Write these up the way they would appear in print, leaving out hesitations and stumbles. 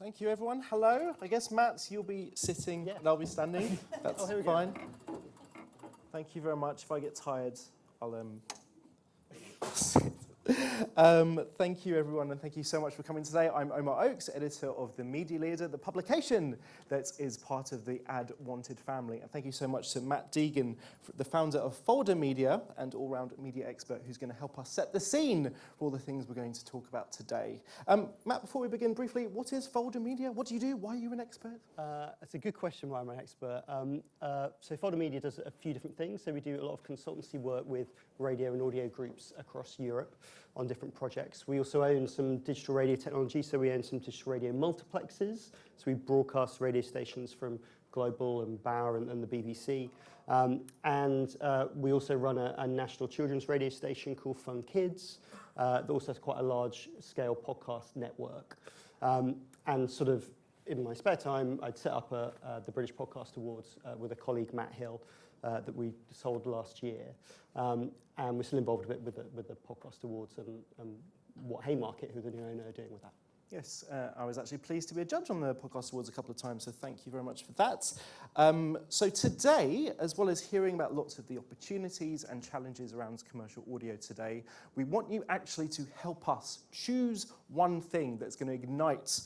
Thank you, everyone. Hello. I guess, Matt, you'll be sitting and I'll be standing. That's fine. Thank you very much. If I get tired, I'll sit. Thank you, everyone, and thank you so much for coming today. I'm Omar Oakes, editor of The Media Leader, the publication that is part of the Ad Wanted family. And thank you so much to Matt Deegan, the founder of Folder Media and all-round media expert, who's going to help us set the scene for all the things we're going to talk about today. Matt, before we begin briefly, what is Folder Media? What do you do? Why are you an expert? It's a good question why I'm an expert. So Folder Media does a few different things. So we do a lot of consultancy work with radio and audio groups across Europe on different projects. We also own some digital radio technology, so we own some digital radio multiplexes. So we broadcast radio stations from Global and Bauer and the BBC. And we also run a national children's radio station called Fun Kids that also has quite a large-scale podcast network. And sort of in my spare time, I'd set up the British Podcast Awards with a colleague, Matt Hill, that we sold last year. And we're still involved a bit with the Podcast Awards and what Haymarket, who the new owner, are doing with that. Yes, I was actually pleased to be a judge on the Podcast Awards a couple of times, so thank you very much for that. So today, as well as hearing about lots of the opportunities and challenges around commercial audio today, we want you actually to help us choose one thing that's going to ignite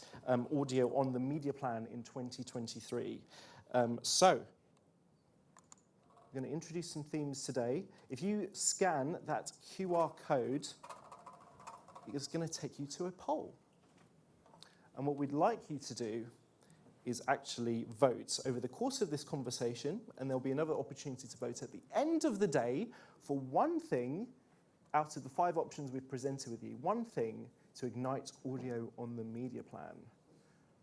audio on the media plan in 2023. So I'm going to introduce some themes today. If you scan that QR code, it's going to take you to a poll. And what we'd like you to do is actually vote over the course of this conversation, and there'll be another opportunity to vote at the end of the day for one thing out of the 5 options we've presented with you, one thing to ignite audio on the media plan.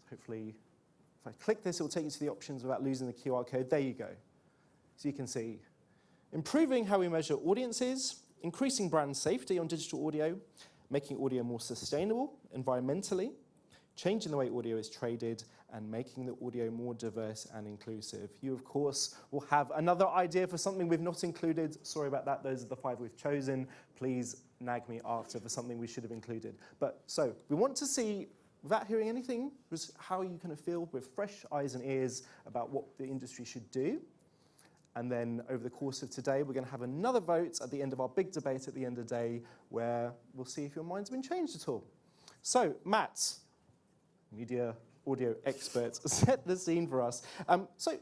So hopefully, if I click this, it will take you to the options without losing the QR code. There you go. So you can see improving how we measure audiences, increasing brand safety on digital audio, making audio more sustainable environmentally, changing the way audio is traded, and making the audio more diverse and inclusive. You, of course, will have another idea for something we've not included. Sorry about that. Those are the 5 we've chosen. Please nag me after for something we should have included. But so we want to see, without hearing anything, was how you kind of feel with fresh eyes and ears about what the industry should do. And then over the course of today, we're going to have another vote at the end of our big debate at the end of the day, where we'll see if your mind's been changed at all. So, Matt, media audio expert, set the scene for us. So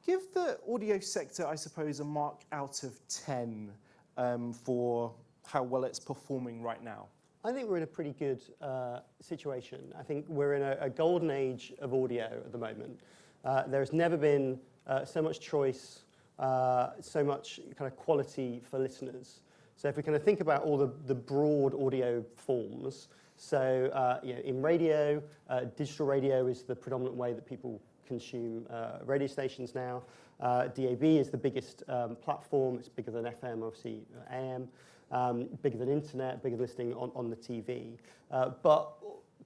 give the audio sector, I suppose, a mark out of 10 for how well it's performing right now. I think we're in a pretty good situation. I think we're in a golden age of audio at the moment. There's never been so much choice, so much kind of quality for listeners. So if we kind of think about all the broad audio forms, so in radio, digital radio is the predominant way that people consume radio stations now. DAB is the biggest platform. It's bigger than FM, obviously AM, bigger than internet, bigger than listening on the TV. But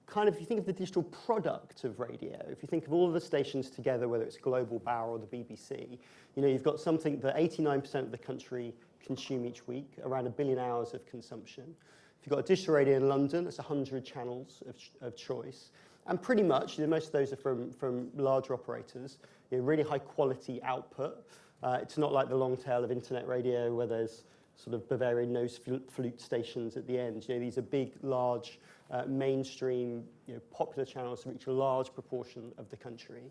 kind of, if you think of the digital product of radio, if you think of all of the stations together, whether it's Global, Bauer, or the BBC, you've got something that 89% of the country consume each week, around 1 billion hours of consumption. If you've got a digital radio in London, it's 100 channels of choice. And pretty much, most of those are from larger operators, really high quality output. It's not like the long tail of internet radio where there's sort of Bavarian nose flute stations at the end. These are big, large, mainstream, popular channels that reach a large proportion of the country.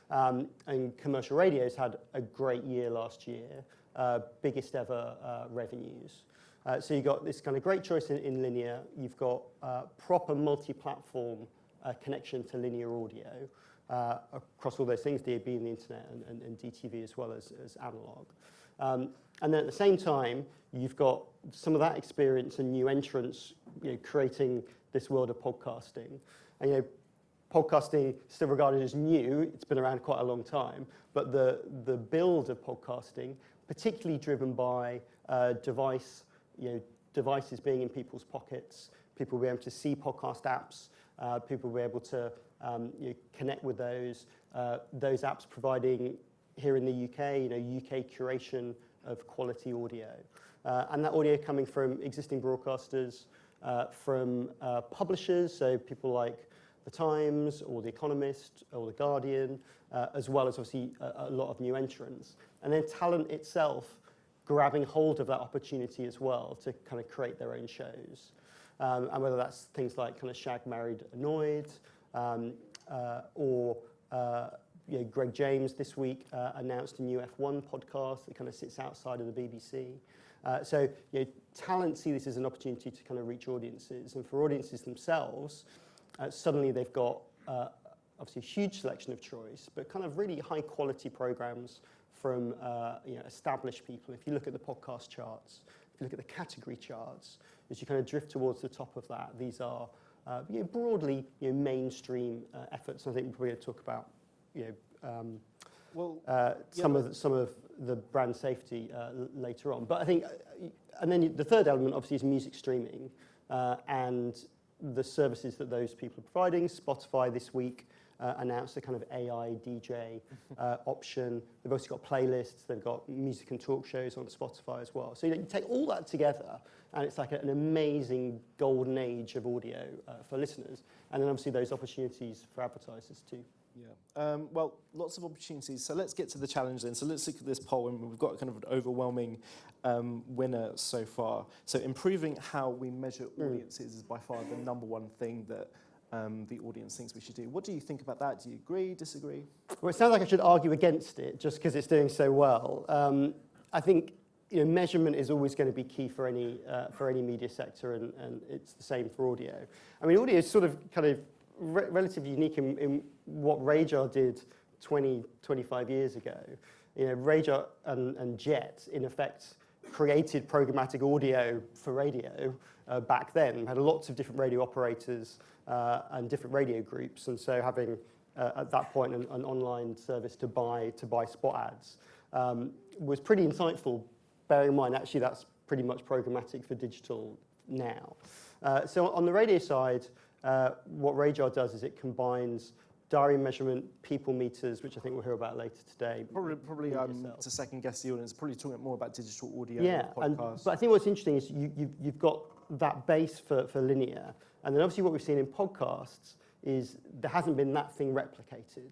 And commercial radio's had a great year last year, biggest ever revenues. So you've got this kind of great choice in linear. You've got proper multi-platform connection to linear audio across all those things, DAB and the internet and DTV as well as analog. And then at the same time, you've got some of that experience and new entrants creating this world of podcasting. And podcasting is still regarded as new. It's been around quite a long time. But the build of podcasting, particularly driven by devices being in people's pockets, people will be able to see podcast apps, people will be able to connect with those apps providing, here in the UK, UK curation of quality audio. And that audio coming from existing broadcasters, from publishers, so people like The Times or The Economist or The Guardian, as well as obviously a lot of new entrants. And then talent itself grabbing hold of that opportunity as well to kind of create their own shows. And whether that's things like kind of Shag, Married, Annoyed, or Greg James this week announced a new F1 podcast that kind of sits outside of the BBC. So talent see this as an opportunity to kind of reach audiences, and for audiences themselves, suddenly they've got obviously a huge selection of choice, but kind of really high quality programs from established people. If you look at the podcast charts, if you look at the category charts, as you kind of drift towards the top of that, these are broadly mainstream efforts. And I think we're probably going to talk about some of the brand safety later on. But I think, and then the third element obviously is music streaming and the services that those people are providing. Spotify this week announced a kind of AI DJ option. They've also got playlists, they've got music and talk shows on Spotify as well. So you take all that together and it's like an amazing golden age of audio for listeners. And then obviously those opportunities for advertisers too. Yeah, well, lots of opportunities. So let's get to the challenge then. So let's look at this poll, and we've got kind of an overwhelming winner so far. So improving how we measure audiences is by far the number one thing that the audience thinks we should do. What do you think about that? Do you agree, disagree? Well, it sounds like I should argue against it just because it's doing so well. I think measurement is always going to be key for any media sector, and it's the same for audio. I mean, audio is sort of kind of relatively unique in what Radar did 20, 25 years ago. Radar and Jet, in effect, created programmatic audio for radio back then. We had lots of different radio operators and different radio groups, and so having at that point an online service to buy spot ads was pretty insightful. Bearing in mind, actually, that's pretty much programmatic for digital now. So on the radio side, what Radar does is it combines diary measurement, people meters, which I think we'll hear about later today. Probably to second guess the audience, probably talking more about digital audio. Yeah, but I think what's interesting is you've got that base for linear, and then obviously what we've seen in podcasts is there hasn't been that thing replicated.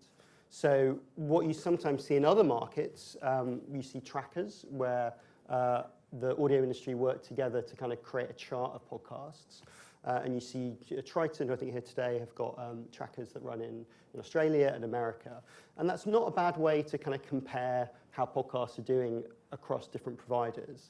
So what you sometimes see in other markets, you see trackers where the audio industry work together to kind of create a chart of podcasts. And you see Triton, who I think here today, have got trackers that run in Australia and America. And that's not a bad way to kind of compare how podcasts are doing across different providers.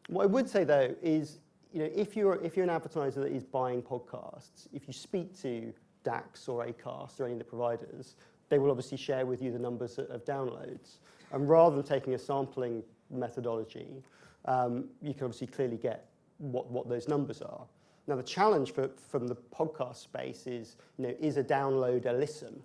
What I would say, though, is if you're an advertiser that is buying podcasts, if you speak to DAX or Acast or any of the providers, they will obviously share with you the numbers of downloads. And rather than taking a sampling methodology, you can obviously clearly get what those numbers are. Now, the challenge from the podcast space is a download a listen?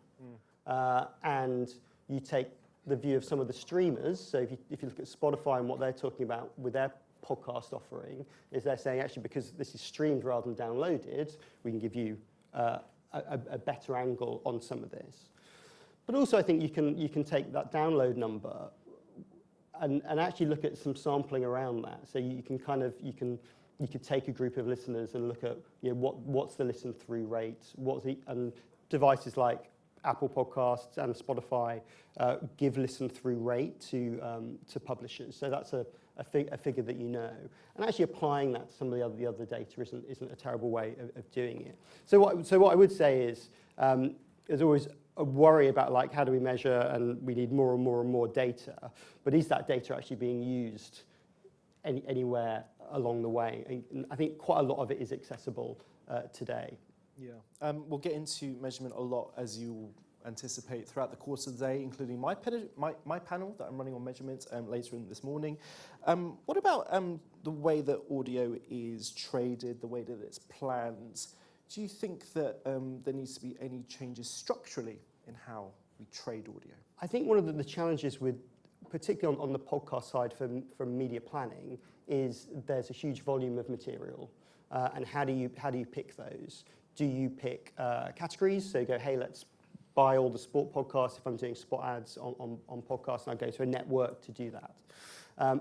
And you take the view of some of the streamers. So if you look at Spotify and what they're talking about with their podcast offering, is they're saying, actually, because this is streamed rather than downloaded, we can give you a better angle on some of this. But also, I think you can take that download number and actually look at some sampling around that. So you could take a group of listeners and look at what's the listen through rate, and devices like Apple Podcasts and Spotify give listen through rate to publishers. So that's a figure that and actually applying that to some of the other data isn't a terrible way of doing it. So what I would say is there's always a worry about how do we measure, and we need more and more and more data, but is that data actually being used anywhere along the way? And I think quite a lot of it is accessible today. Yeah, we'll get into measurement a lot, as you anticipate, throughout the course of the day, including my panel that I'm running on measurement later in this morning. What about the way that audio is traded, the way that it's planned? Do you think that there needs to be any changes structurally in how we trade audio? I think one of the challenges with, particularly on the podcast side from media planning, is there's a huge volume of material, and how do you pick those? Do you pick categories? So you go, hey, let's buy all the sport podcasts if I'm doing spot ads on podcasts, and I go to a network to do that,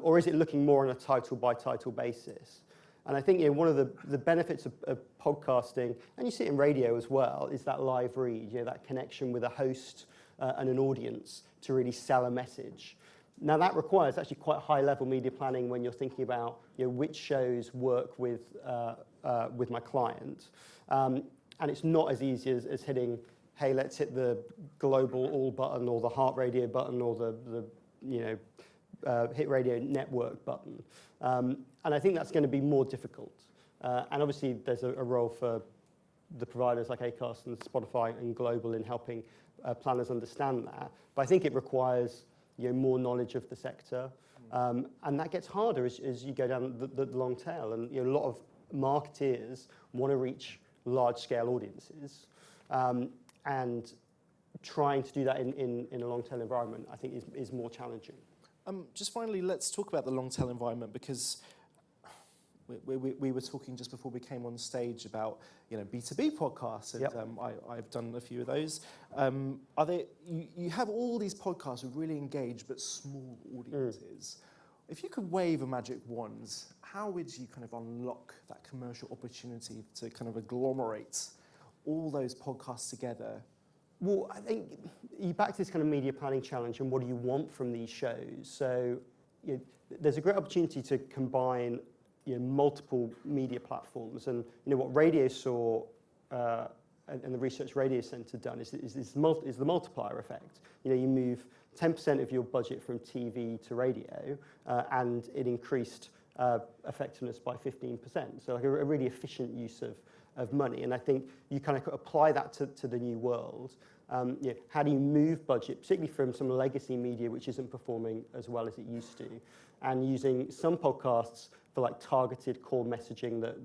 or is it looking more on a title by title basis? And I think one of the benefits of podcasting, and you see it in radio as well, is that live read, that connection with a host and an audience to really sell a message. Now that requires actually quite high-level media planning when you're thinking about which shows work with my client, and it's not as easy as hitting, hey, let's hit the global all button or the heart radio button or the hit radio network button. And I think that's going to be more difficult. And obviously there's a role for the providers like Acast and Spotify and Global in helping planners understand that. But I think it requires more knowledge of the sector. And that gets harder as you go down the long tail. And a lot of marketeers want to reach large-scale audiences. And trying to do that in a long-tail environment, I think, is more challenging. Just finally, let's talk about the long-tail environment, because we were talking just before we came on stage about B2B podcasts, and I've done a few of those. You have all these podcasts with really engaged but small audiences. If you could wave a magic wand, how would you kind of unlock that commercial opportunity to kind of agglomerate all those podcasts together? Well, I think you back to this kind of media planning challenge and what do you want from these shows. So there's a great opportunity to combine multiple media platforms. And what Radio saw and the Research Radio Centre done is the multiplier effect. You move 10% of your budget from TV to radio, and it increased effectiveness by 15%. So like a really efficient use of money. And I think you kind of apply that to the new world. How do you move budget, particularly from some legacy media which isn't performing as well as it used to, and using some podcasts for like targeted core messaging that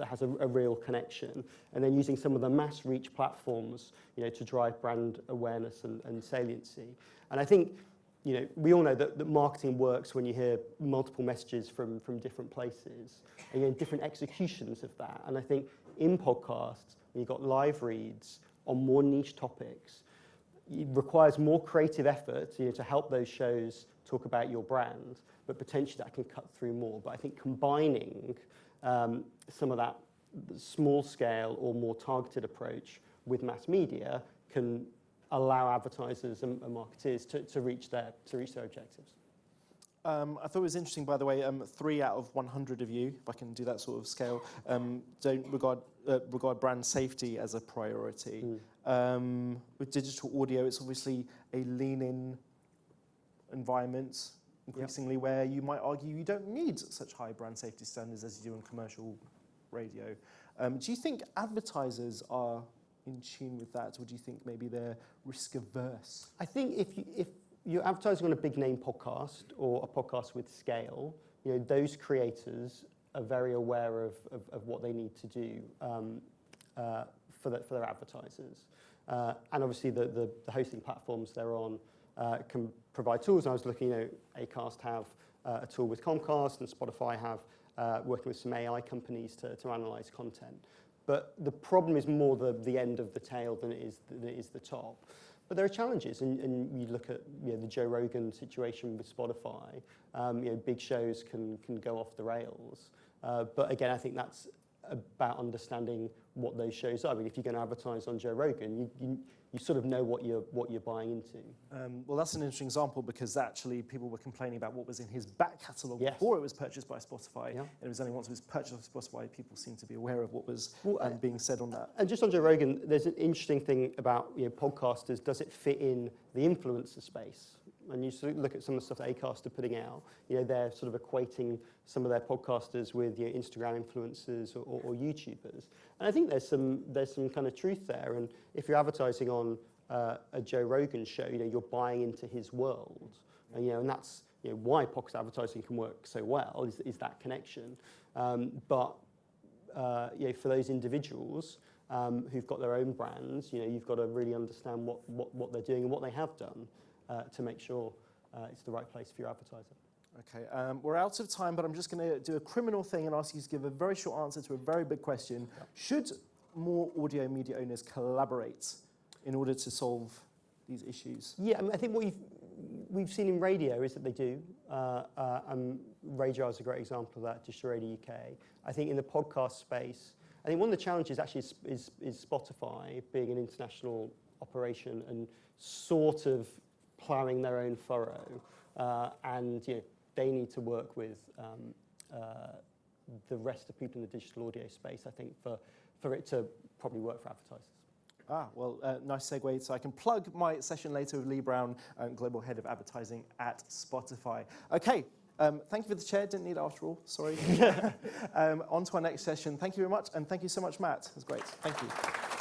has a real connection, and then using some of the mass reach platforms to drive brand awareness and saliency. And I think we all know that marketing works when you hear multiple messages from different places and different executions of that. And I think in podcasts, when you've got live reads on more niche topics, it requires more creative effort to help those shows talk about your brand, but potentially that can cut through more. But I think combining some of that small scale or more targeted approach with mass media can allow advertisers and marketers to reach their objectives. I thought it was interesting, by the way, 3 out of 100 of you, if I can do that sort of scale, don't regard brand safety as a priority. With digital audio, it's obviously a lean-in environment, increasingly, where you might argue you don't need such high brand safety standards as you do in commercial radio. Do you think advertisers are in tune with that, or do you think maybe they're risk averse? I think if you're advertising on a big name podcast or a podcast with scale, those creators are very aware of what they need to do for their advertisers. And obviously the hosting platforms they're on can provide tools. I was looking, Acast have a tool with Comcast, and Spotify have working with some AI companies to analyze content. But the problem is more the end of the tail than it is the top. But there are challenges, and you look at the Joe Rogan situation with Spotify. Big shows can go off the rails. But again, I think that's about understanding what those shows are. I mean, if you're going to advertise on Joe Rogan, you sort of know what you're buying into. Well, that's an interesting example, because actually people were complaining about what was in his back catalogue before it was purchased by Spotify. And it was only once it was purchased by Spotify people seemed to be aware of what was being said on that. And just on Joe Rogan, there's an interesting thing about podcasters. Does it fit in the influencer space? And you sort of look at some of the stuff that Acast are putting out. They're sort of equating some of their podcasters with Instagram influencers or YouTubers. And I think there's some kind of truth there. And if you're advertising on a Joe Rogan show, you're buying into his world. And that's why podcast advertising can work so well is that connection. But for those individuals who've got their own brands, you've got to really understand what they're doing and what they have done. To make sure it's the right place for your advertiser. Okay, we're out of time, but I'm just going to do a criminal thing and ask you to give a very short answer to a very big question. Should more audio media owners collaborate in order to solve these issues? Yeah, I think what we've seen in radio is that they do. and Radar is a great example of that, Digital Radio UK. I think in the podcast space, I think one of the challenges actually is Spotify being an international operation and sort of ploughing their own furrow, and they need to work with the rest of people in the digital audio space, I think, for it to probably work for advertisers. Nice segue. So I can plug my session later with Lee Brown, Global Head of Advertising at Spotify. Okay, thank you for the chair. Didn't need it after all, sorry. On to our next session. Thank you very much, and thank you so much, Matt. It was great. Thank you.